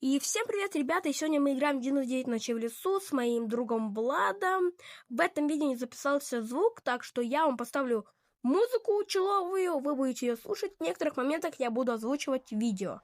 И всем привет, ребята! И сегодня мы играем в 99 ночей в лесу с моим другом Владом. В этом видео не записался звук, так что я вам поставлю музыку человую, вы будете ее слушать. В некоторых моментах я буду озвучивать видео.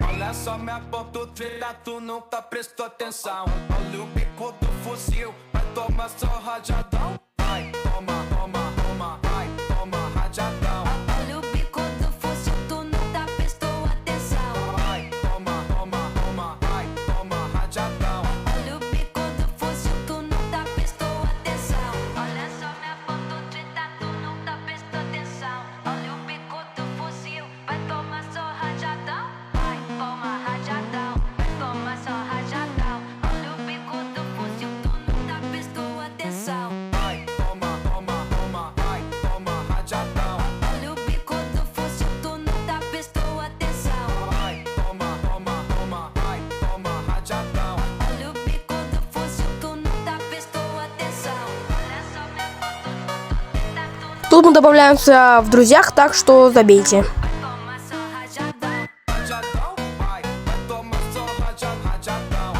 Olha só, me aponta o treta, tu nunca prestou atenção. Olha o bico do fuzil, vai tomar só rajadão. Vai, toma, toma, toma, vai, toma rajadão. Olha o bico do fuzil, tu nunca prestou atenção. Vai, toma, toma, toma, vai, toma rajadão. Olha o bico do fuzil, tu nunca prestou atenção. Olha só, me aponta o treta, tu nunca prestou atenção. Olha o bico do fuzil, vai tomar só rajadão. Vai, toma rajadão, vai tomar só rajadão. Olha o bico do fuzil, tu nunca prestou atenção. Vai, toma, toma, toma, vai, toma rajadão. Olha o bico do fuzil, tu nunca prestou atenção. Vai, toma, toma, toma, vai, toma rajadão. Olha o bico do fuzil, tu nunca prestou atenção. Olha só, me aponta o treta, tu nunca Тут мы добавляемся в друзьях, так что забейте. toma só rajadão. Rajadão, vai tomar só rajadão.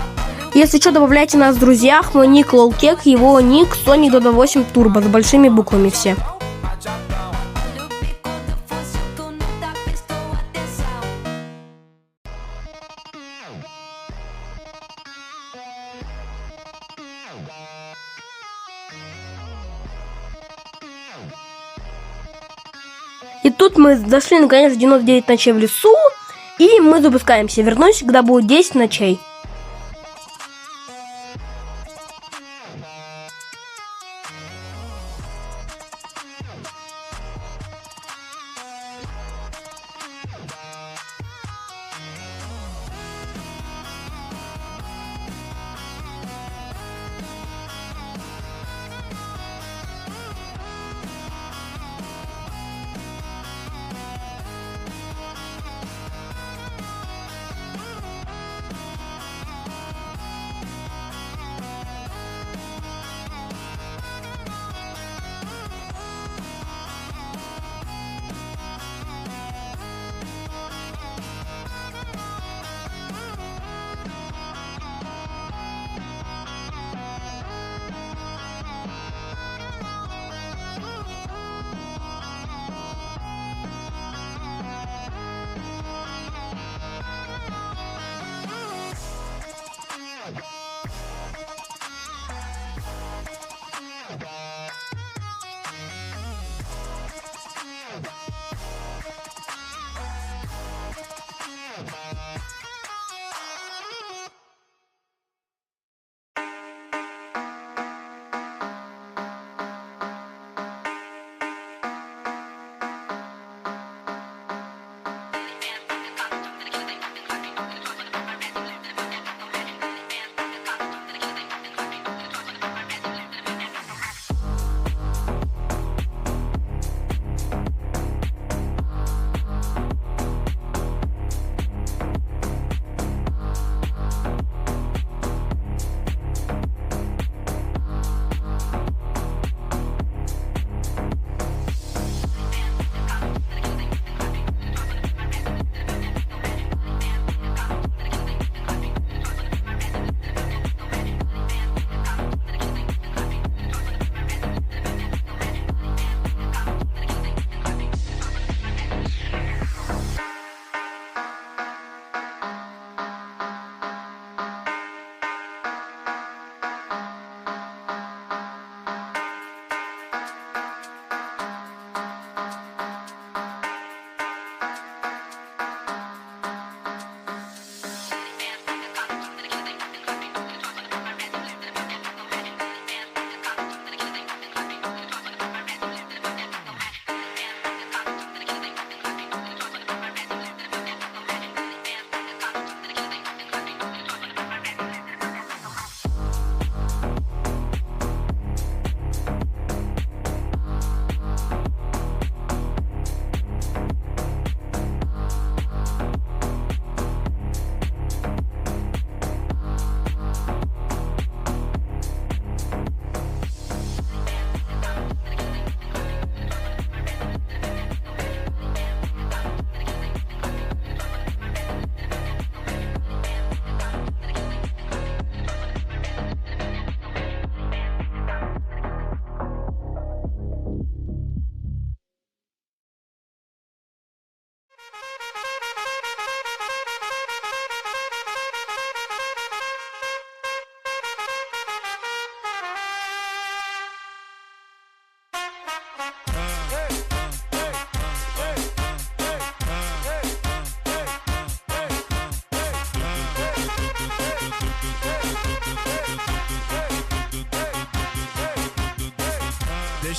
Если что, добавляйте нас в друзьях. Мой ник LolKek, его ник Sonic Dodo 8 Turbo с большими буквами все. Rajadão. Olha o bico do fuzil, tu nunca prestou atenção. И тут мы зашли наконец в 99 ночей в лесу. И мы запускаемся. Вернусь, когда будет 10 ночей.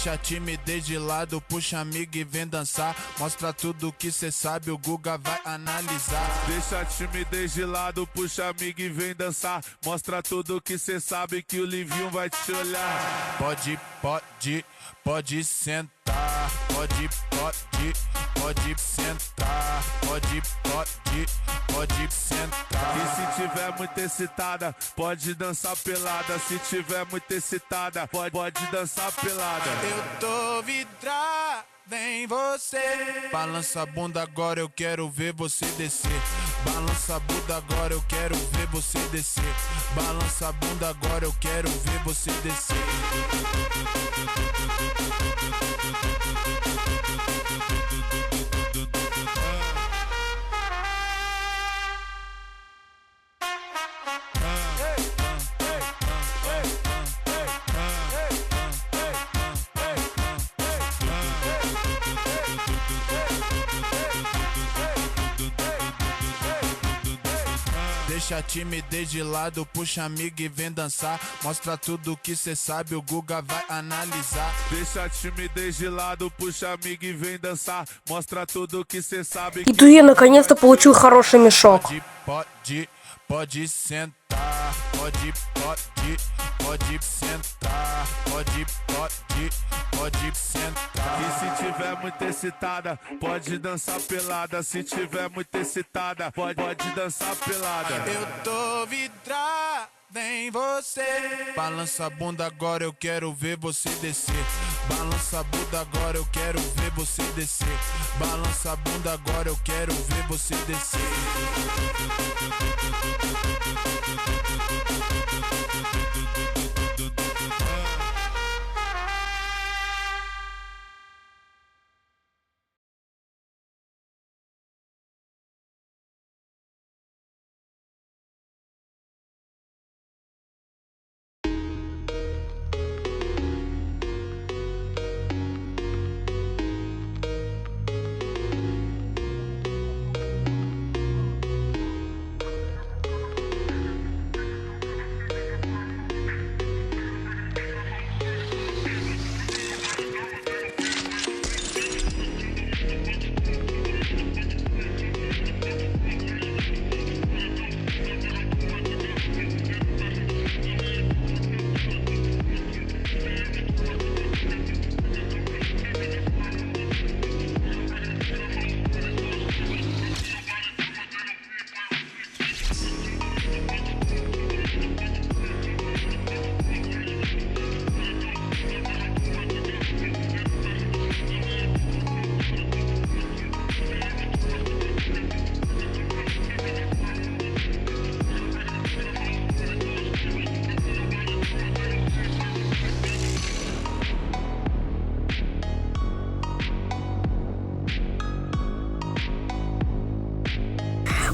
Deixa a timidez de lado, puxa amigo e vem dançar. Mostra tudo que cê sabe, o Guga vai analisar. Deixa a timidez de lado, puxa amigo e vem dançar. Mostra tudo que cê sabe que o Livinho vai te olhar. Pode sentar. Pode sentar. Pode sentar. E se tiver muito excitada, pode dançar pelada. Se tiver muito excitada, pode dançar pelada. Eu tô vidrado em você. Balança a bunda agora, eu quero ver você descer. Balança a bunda agora, eu quero ver você descer. Balança a bunda agora, eu quero ver você descer. Deixa a timidez de lado, puxa amigo e vem dançar. Mostra tudo que cê sabe, o Guga vai analisar. Deixa a timidez de lado, puxa amigo e vem dançar. Mostra tudo que cê sabe. И тут я наконец-то получил хороший мешок. Pode sentar. Pode sentar. Pode sentar. E se tiver muito excitada, pode dançar pelada. Se tiver muito excitada, pode dançar pelada. Eu tô vidrado em você. Balança a bunda agora, eu quero ver você descer. Balança a bunda agora, eu quero ver você descer. Balança a bunda agora, eu quero ver você descer.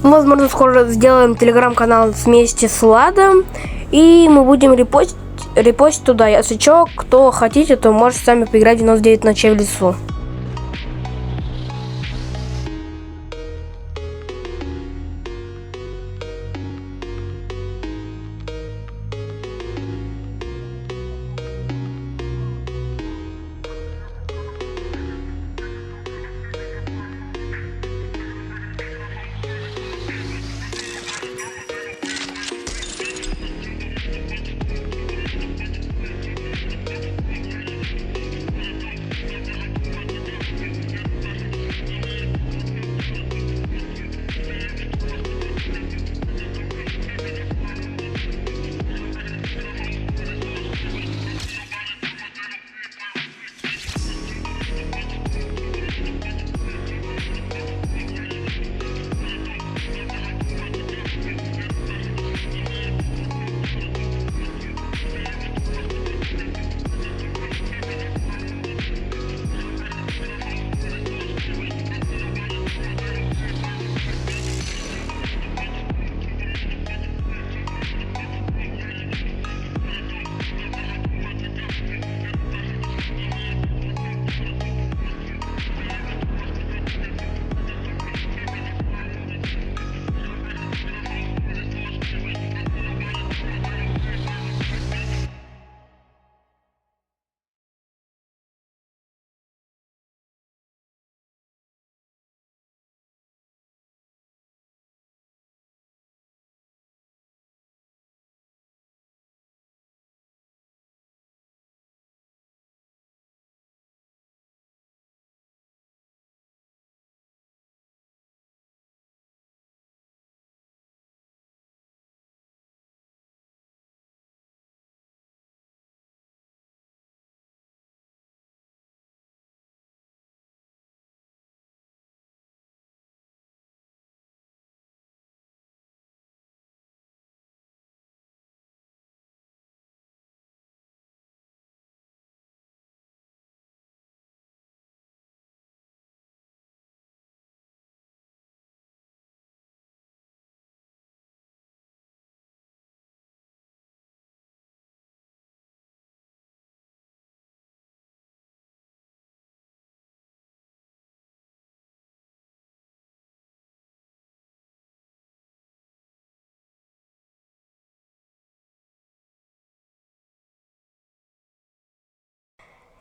Возможно, скоро сделаем телеграм-канал вместе с Владом. И мы будем репостить туда. Если что, кто хотите, то можете сами поиграть в 99 ночей в лесу.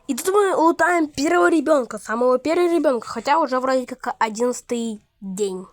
И тут мы лутаем первого ребенка, самого первого ребенка, хотя уже вроде как 11-й день.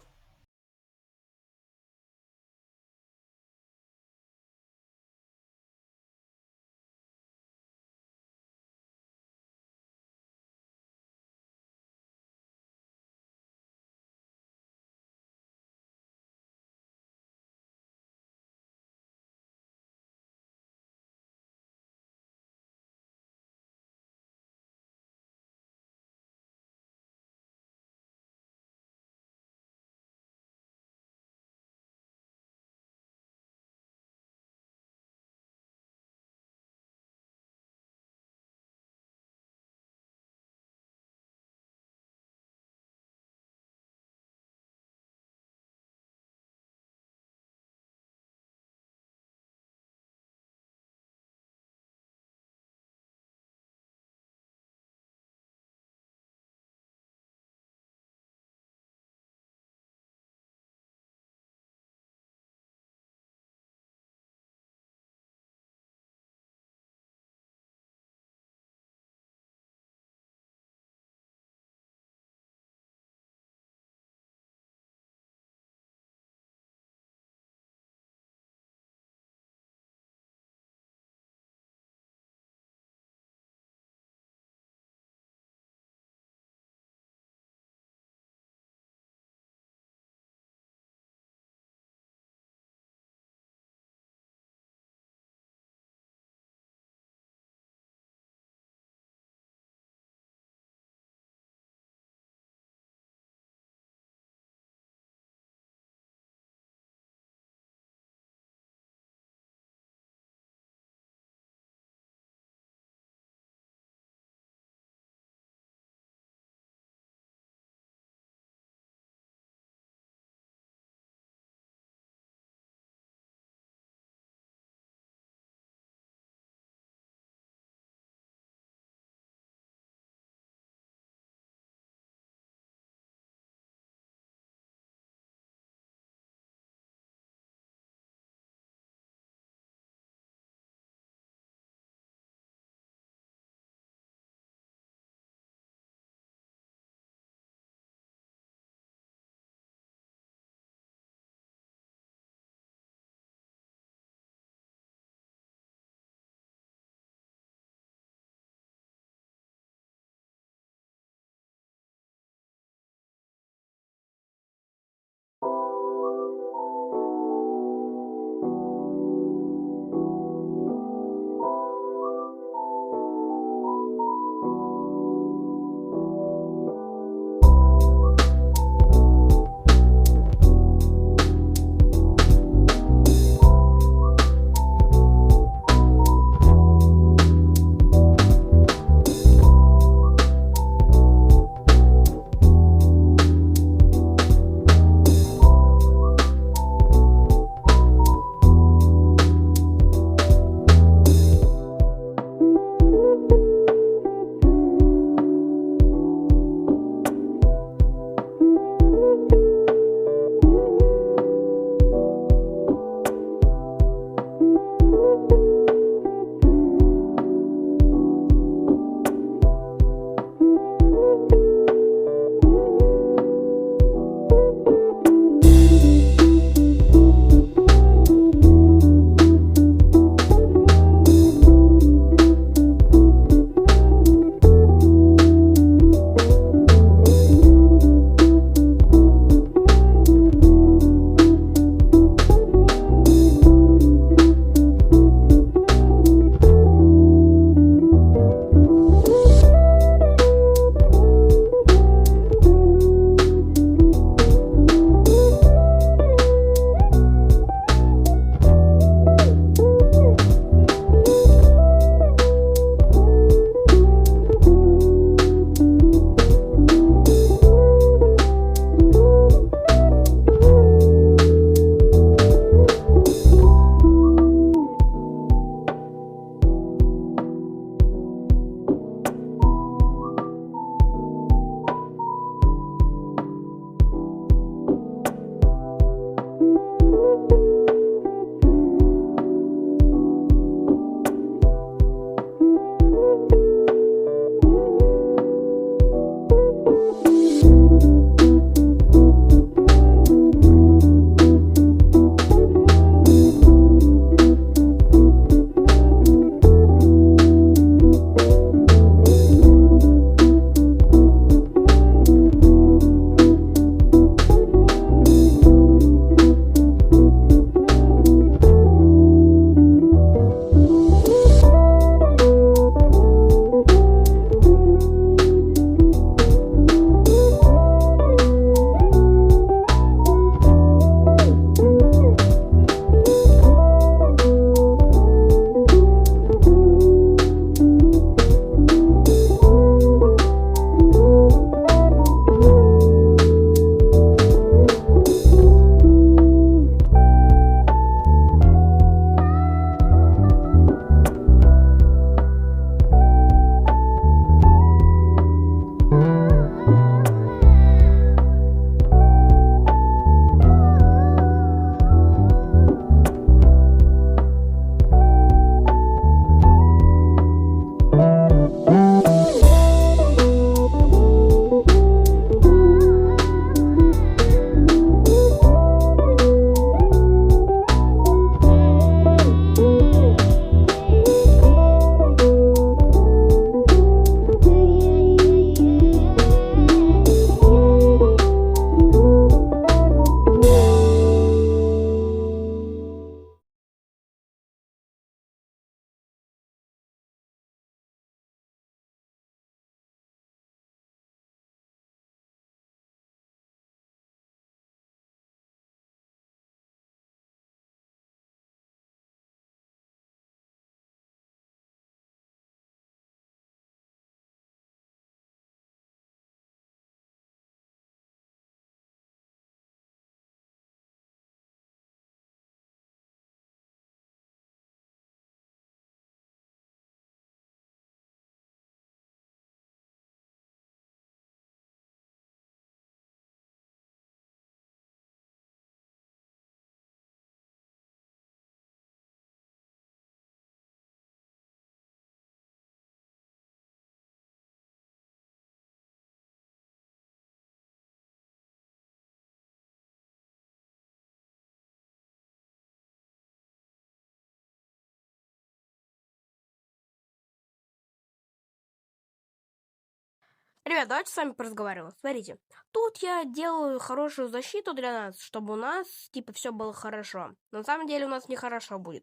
Ребят, давайте с вами поразговариваем. Смотрите, тут я делаю хорошую защиту для нас, чтобы у нас, типа, все было хорошо. Но на самом деле у нас нехорошо будет.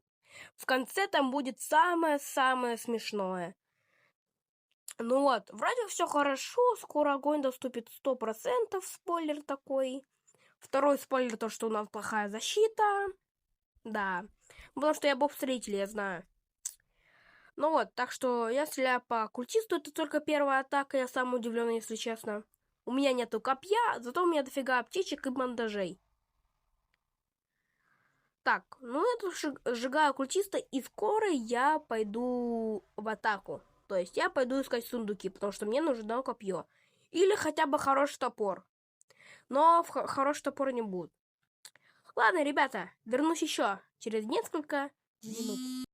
В конце там будет самое-самое смешное. Ну вот, вроде все хорошо, скоро огонь доступит 100%, спойлер такой. Второй спойлер, то, что у нас плохая защита. Да, потому что я боб-строитель, я знаю. Ну вот, так что я стреляю по культисту, это только первая атака, я сам удивлен, если честно. У меня нету копья, зато у меня дофига аптечек и бандажей. Так, ну я тут сжигаю культиста, и скоро я пойду в атаку. То есть я пойду искать сундуки, потому что мне нужно копье. Или хотя бы хороший топор. Но хороший топор не будет. Ладно, ребята, вернусь еще через несколько минут.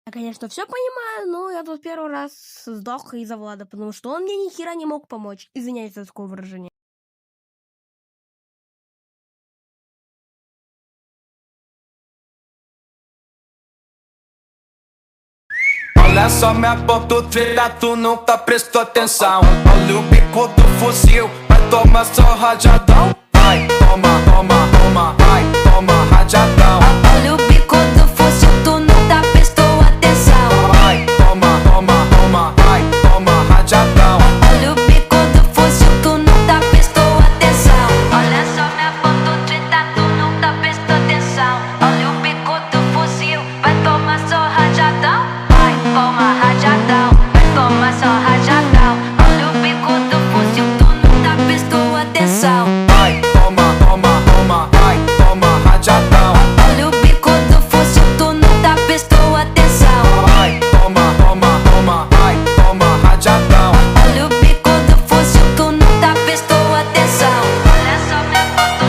Я, конечно, все понимаю, но я тут первый раз сдох из-за Влада, потому что он мне ни хера не мог помочь. Извиняюсь за такое выражение. Olha só minha ponta treta, tu nunca prestou atenção. Olha o bico do fuzil, vai tomar só rajadão. Vai, toma, toma, toma, vai, toma rajadão. Olha o bico do fuzil, tu nunca prestou atenção. Vai, toma, toma, toma, vai, toma rajadão. Olha o bico do fuzil, tu nunca prestou atenção. Olha só minha ponta treta, tu nunca prestou atenção. Olha o bico do fuzil, vai tomar só rajadão. Vai, toma rajadão, vai tomar só rajadão. Olha o bico do fuzil, tu nunca prestou atenção. Vai, toma, toma, toma, vai, toma rajadão. Olha o bico do fuzil, tu nunca prestou atenção. Vai, toma, toma, toma, vai, toma rajadão. Olha o bico do fuzil, tu nunca prestou atenção. Olha só minha foto,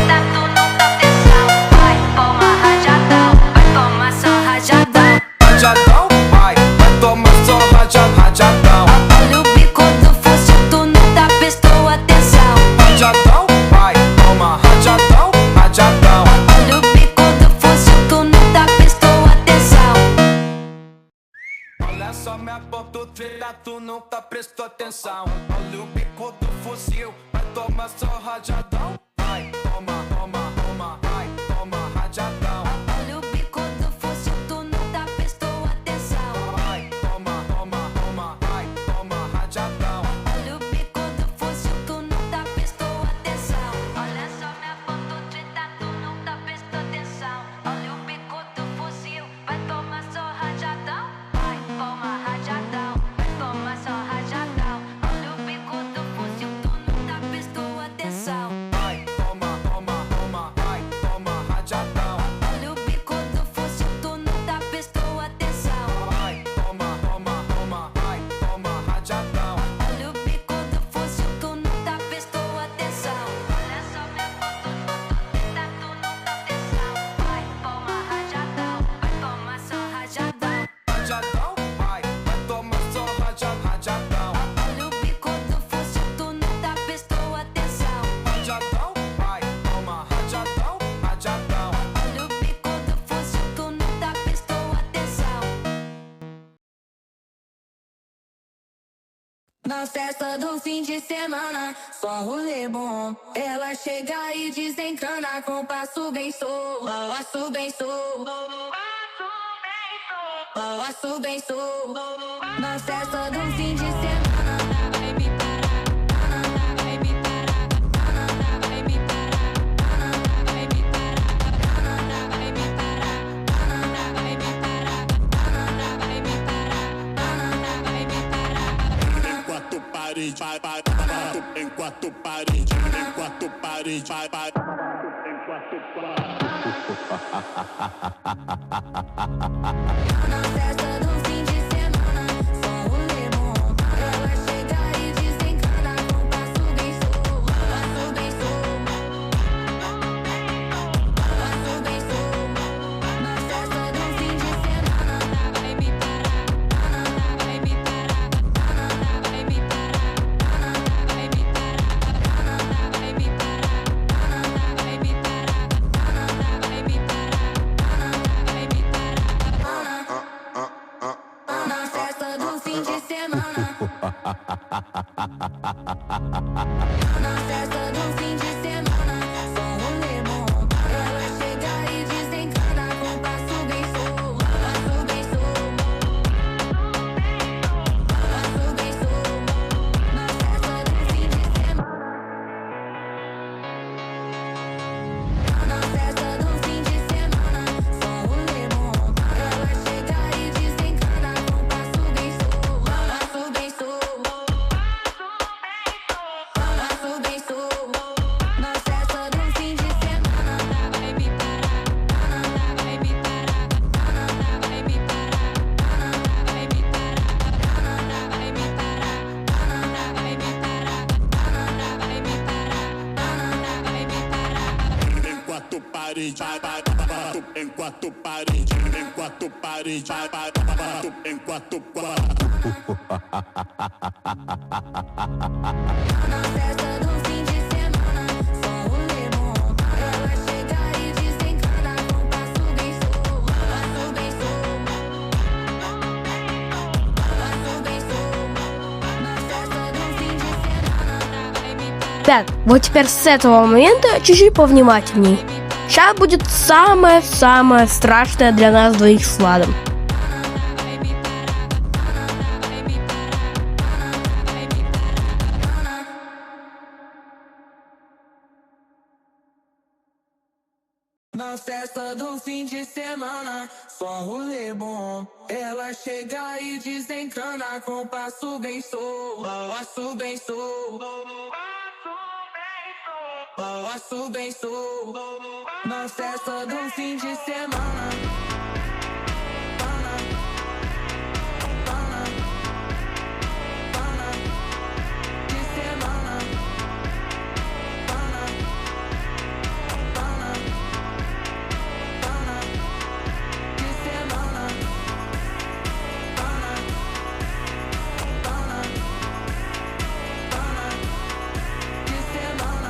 tá tu nunca atenção. Vai, toma rajadão, vai tomar só rajadão. Rajadão, vai tomar só rajadão. Olha o bico do fuzil, tu nunca prestou atenção. Rajadão, vai, toma rajadão, rajadão. Olha o bico do fuzil, tu nunca prestou atenção. Olha só minha ponta treta, tu nunca prestou atenção. Olha o bico do fuzil, vai tomar só rajadão. Vai, toma, toma, toma, vai, toma rajadão. Olha o bico do fuzil, tu nunca prestou atenção. Vai, toma, toma, toma, vai, toma rajadão. Olha o bico do fuzil, tu nunca prestou atenção. Olha só minha foto treta, tu nunca prestou atenção. Olha o bico do fuzil, vai tomar só rajadão. Vai, toma rajadão, vai tomar só rajadão. Olha o bico do fuzil, tu nunca prestou atenção. Vai, toma, toma, toma, vai, toma rajadão. Olha o bico do fuzil, tu nunca prestou atenção. Vai, toma, toma, toma, vai, toma rajadão. Olha o bico do fuzil, tu nunca prestou atenção. Olha só minha foto, tá tu nunca atenção. Vai, toma rajadão, vai tomar só rajadão. Rajadão, vai tomar só rajadão. Olha o bico do fuzil, tu nunca prestou atenção. Rajadão, vai, toma rajadão, rajadão. Olha o bico do fuzil, tu nunca prestou atenção. Na festa do fim de semana, só rolê bom. Ela chega e desencana com passo bem solto. Passo bem solto. Passo bem solto. Na festa do fim de semana, vai me parar. Vai me parar. Vai me parar. Vai me parar. Vai me parar. Vai me parar. Vai me parar. Vai me parar. Enquanto parede, vai, vai, enquanto parede, enquanto parede, vai, vai, enquanto parede. Na festa do fim de semana, só rolê bom. Ela chega e desencana com passo bem solto. Passo bem solto. Passo bem solto. Na festa do fim de semana, vai me parar. Vai me parar. Vai me parar. Vai me parar. Vai me parar. Vai me parar. Vai me parar. Vai me parar. Na festa do fim de semana. Na festa do fim de semana, só rolê bom. Ela chega e desencana com passo bem solto. Passo bem solto. Passo bem solto. Na festa do fim de semana. Na festa do fim de semana, só rolê bom. Ela chega e desencana com passo bem solto. Passo bem solto. Passo bem solto. Na festa do fim de semana, vai me parar. Vai me parar. Vai me parar. Vai me parar. Vai me parar. Vai me parar. Vai me parar. Vai me parar. Enquanto parede, vai, vai, vai, em quatro paredes, em quatro paredes, em quatro Na festa do fim de semana, só um limão. Ela chega e desencana com passo bem solto. Passo bem solto. Passo bem solto. Na festa do fim de semana, vai me parar. Ребят, вот теперь с этого момента чуть-чуть повнимательней. Сейчас будет самое-самое страшное для нас двоих с Владом. Vai me parar. Vai me parar. Vai me parar. Na festa do fim de semana, só um rolê bom. Ela chega e desencana com passo bem solto. Passo bem solto. Passo bem solto. Na festa do fim de semana. De semana. De semana. De semana.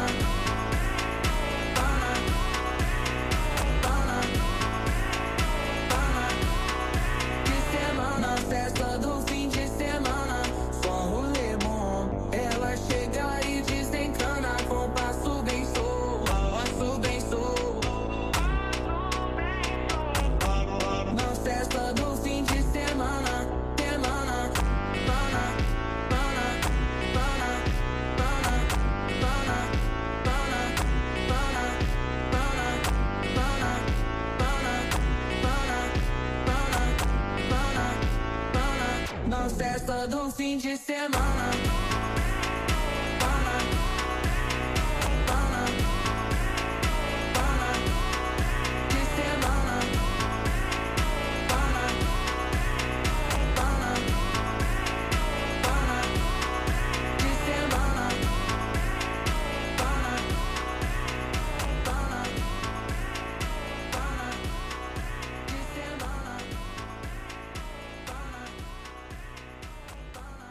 De semana. Na festa do fim de semana, só um rolê bom. Ela chega e desencana com passo bem solto. Passo bem solto. Na festa do fim de semana, semana, pana, pana, pana, pana, pana, pana, pana, pana, pana, pana, pana, na festa do fim de semana. Pana, pana, pana, de semana. Pana, pana, pana, de semana. Pana, pana, pana, de semana. Pana, pana.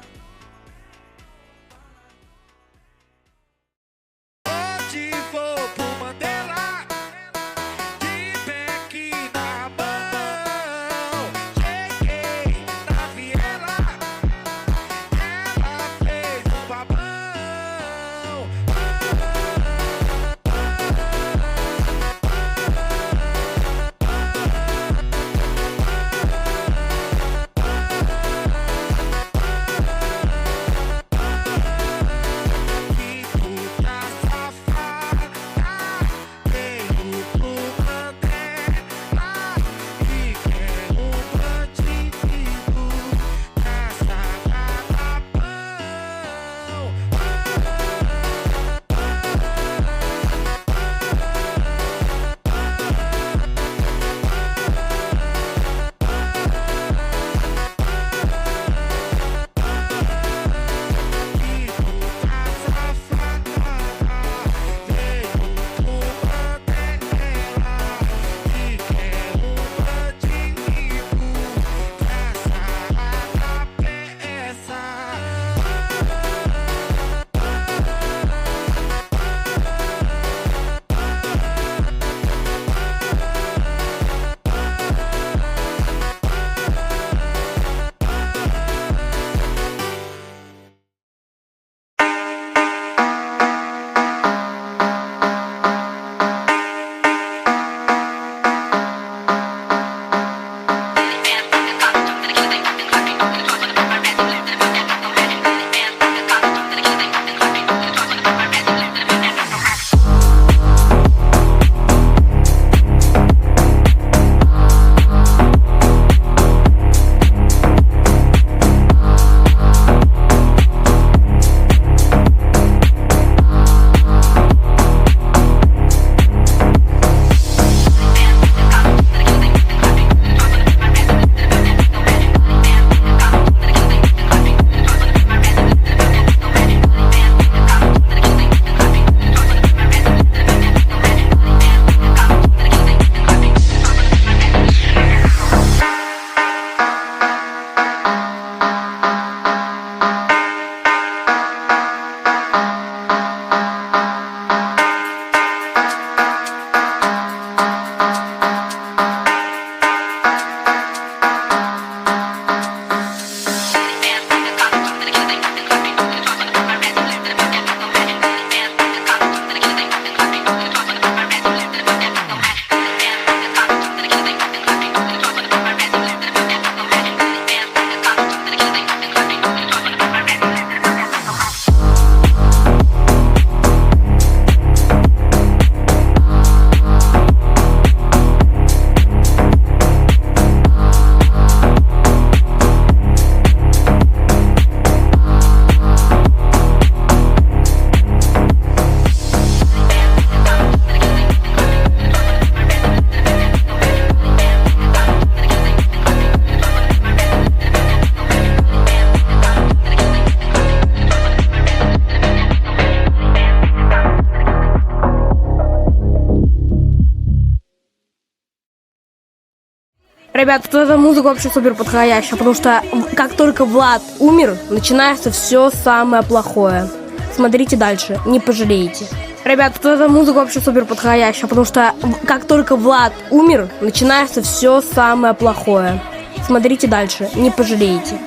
Ребят, вот эта музыка вообще супер подходящая, потому что как только Влад умер, начинается все самое плохое. Смотрите дальше, не пожалеете. Ребят, вот эта музыка вообще супер подходящая, потому что как только Влад умер, начинается все самое плохое. Смотрите дальше, не пожалеете.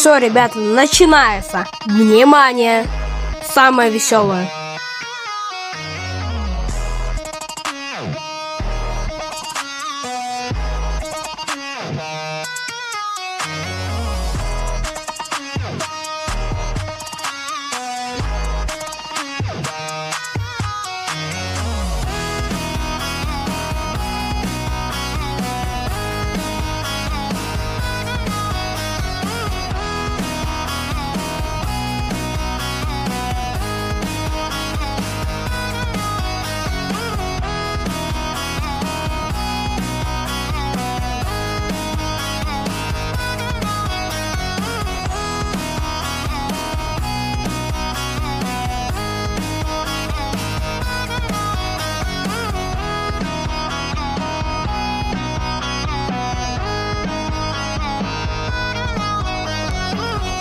Все, ребята, начинается. Внимание! Самое веселое.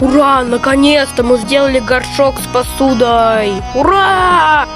Ура! Наконец-то мы сделали горшок с посудой! Ура!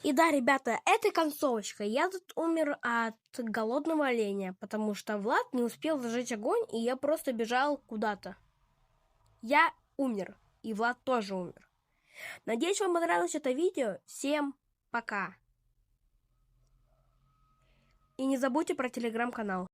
И да, ребята, это концовочка. Я тут умер от голодного оленя, потому что Влад не успел зажечь огонь, и я просто бежал куда-то. Я умер, и Влад тоже умер. Надеюсь, вам понравилось это видео. Всем пока. И не забудьте про телеграм-канал.